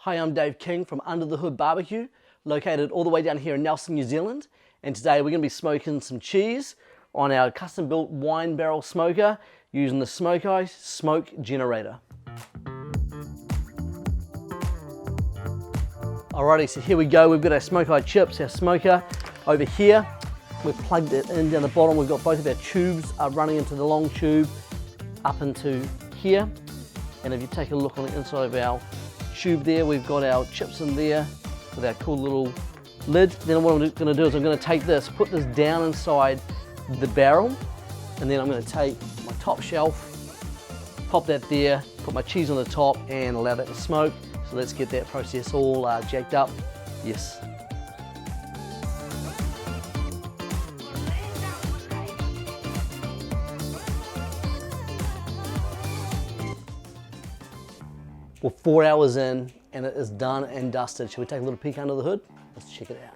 Hi, I'm Dave King from Under the Hood Barbecue, located all the way down here in Nelson, New Zealand. And today we're going to be smoking some cheese on our custom built wine barrel smoker using the Smokai smoke generator. Alrighty, so here we go. We've got our Smokai chips, our smoker over here. We've plugged it in down the bottom. We've got both of our tubes running into the long tube up into here. And if you take a look on the inside of our tube there, we've got our chips in there with our cool little lid. Then what I'm going to do is I'm going to take this, put this down inside the barrel, and then I'm going to take my top shelf, pop that there, put my cheese on the top and allow that to smoke. So let's get that process all jacked up. Yes. We're 4 hours in and it is done and dusted. Shall we take a little peek under the hood? Let's check it out.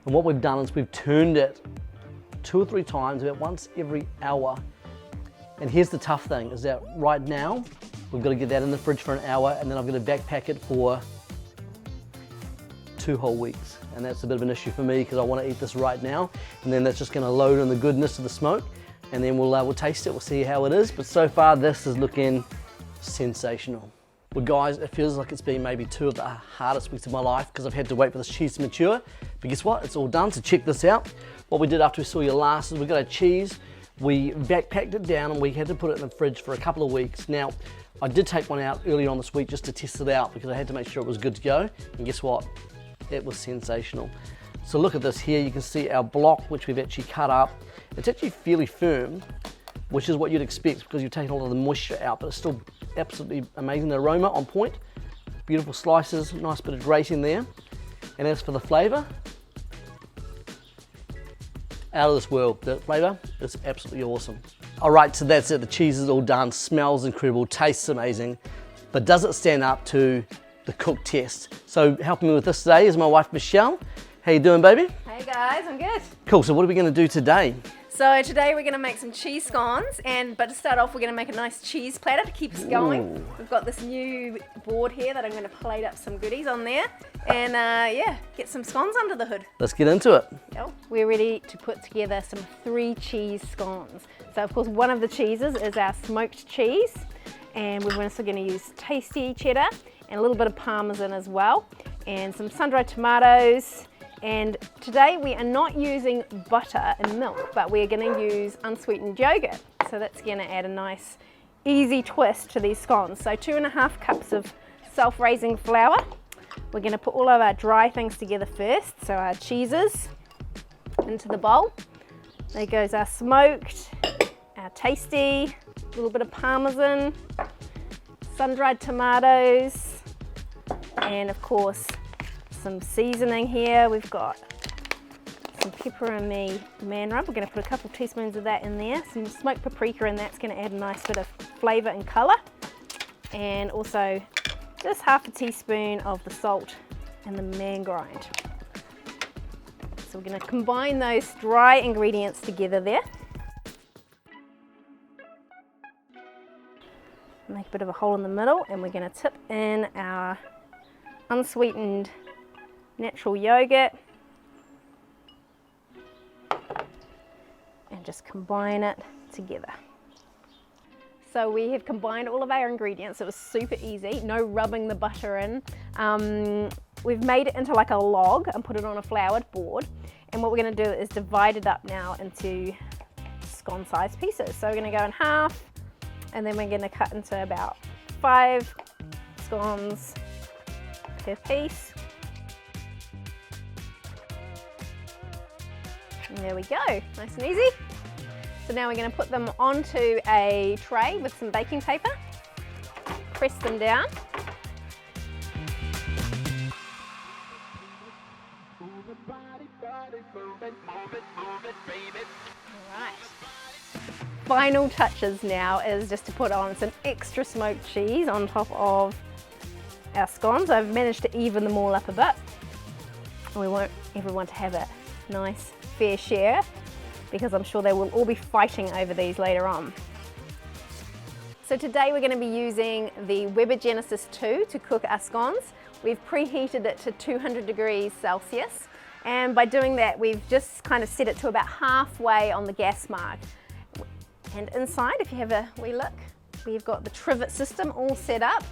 And what we've done is we've turned it 2 or 3 times, about once every hour. And here's the tough thing, is that right now, we've got to get that in the fridge for an hour and then I'm going to backpack it for 2 whole weeks. And that's a bit of an issue for me because I want to eat this right now. And then that's just going to load in the goodness of the smoke. And then we'll taste it, we'll see how it is. But so far, this is looking sensational. Well guys, it feels like it's been maybe 2 of the hardest weeks of my life because I've had to wait for this cheese to mature. But guess what? It's all done, so check this out. What we did after we saw you last is we got our cheese, we backpacked it down and we had to put it in the fridge for a couple of weeks. Now, I did take one out earlier on this week just to test it out because I had to make sure it was good to go. And guess what? It was sensational. So look at this here, you can see our block, which we've actually cut up. It's actually fairly firm, which is what you'd expect because you've taken a lot of the moisture out, but it's still absolutely amazing. The aroma on point, beautiful slices, nice bit of grating there. And as for the flavor, out of this world. The flavor is absolutely awesome. All right, so that's it. The cheese is all done, smells incredible, tastes amazing, but does it stand up to the cook test? So helping me with this today is my wife, Michelle. How you doing, baby? Hey guys, I'm good. Cool, so what are we gonna do today? So today we're gonna make some cheese scones, but to start off we're gonna make a nice cheese platter to keep us going. Ooh. We've got this new board here that I'm gonna plate up some goodies on there and yeah, get some scones under the hood. Let's get into it. Yep. We're ready to put together some 3 cheese scones. So of course one of the cheeses is our smoked cheese, and we're also gonna use tasty cheddar and a little bit of parmesan as well, and some sun-dried tomatoes. And today we are not using butter and milk, but we're going to use unsweetened yogurt. So that's going to add a nice easy twist to these scones. So 2.5 cups of self-raising flour. We're going to put all of our dry things together first. So our cheeses into the bowl. There goes our smoked, our tasty, a little bit of parmesan, sun-dried tomatoes, and of course some seasoning here. We've got some pepper and man rub. We're going to put a couple teaspoons of that in there. Some smoked paprika, and that's going to add a nice bit of flavour and colour. And also just half a teaspoon of the salt and the man grind. So we're going to combine those dry ingredients together there. Make a bit of a hole in the middle, and we're going to tip in our unsweetened natural yogurt and just combine it together. So we have combined all of our ingredients. It was super easy, no rubbing the butter in. We've made it into like a log and put it on a floured board, and what we're going to do is divide it up now into scone sized pieces. So we're going to go in half, and then we're going to cut into about 5 scones per piece. And there we go, nice and easy. So now we're going to put them onto a tray with some baking paper, press them down. Alright. Final touches now is just to put on some extra smoked cheese on top of our scones. I've managed to even them all up a bit. We want everyone to have a nice fair share because I'm sure they will all be fighting over these later on. So today we're going to be using the Weber Genesis 2 to cook our scones. We've preheated it to 200 degrees Celsius, and by doing that we've just kind of set it to about halfway on the gas mark. And inside, if you have a wee look, we've got the trivet system all set up.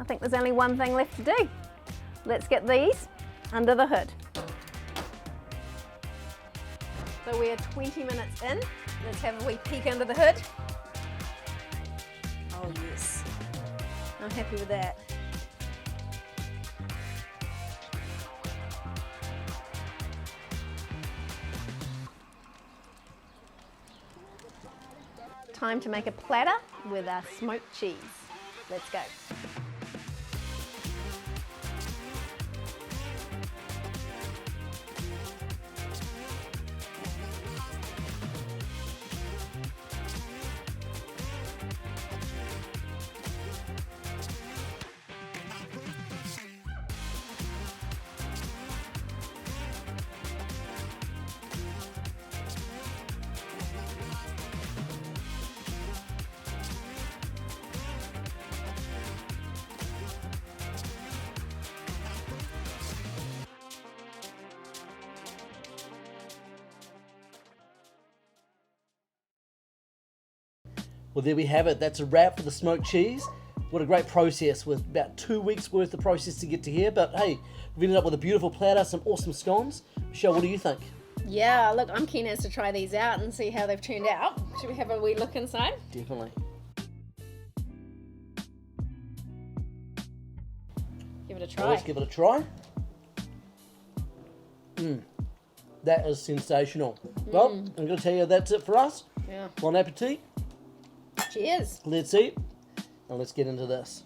I think there's only one thing left to do. Let's get these under the hood. So we're 20 minutes in. Let's have a wee peek under the hood. Oh yes, I'm happy with that. Time to make a platter with our smoked cheese. Let's go. Well, there we have it. That's a wrap for the smoked cheese. What a great process, with about 2 weeks worth of process to get to here. But hey, we've ended up with a beautiful platter, some awesome scones. Michelle, what do you think? Yeah, look, I'm keen as to try these out and see how they've turned out. Should we have a wee look inside? Definitely. Give it a try. Well, let's give it a try. That is sensational. Well, I'm going to tell you that's it for us. Yeah. Bon appetit. Cheers. Let's eat, and let's get into this.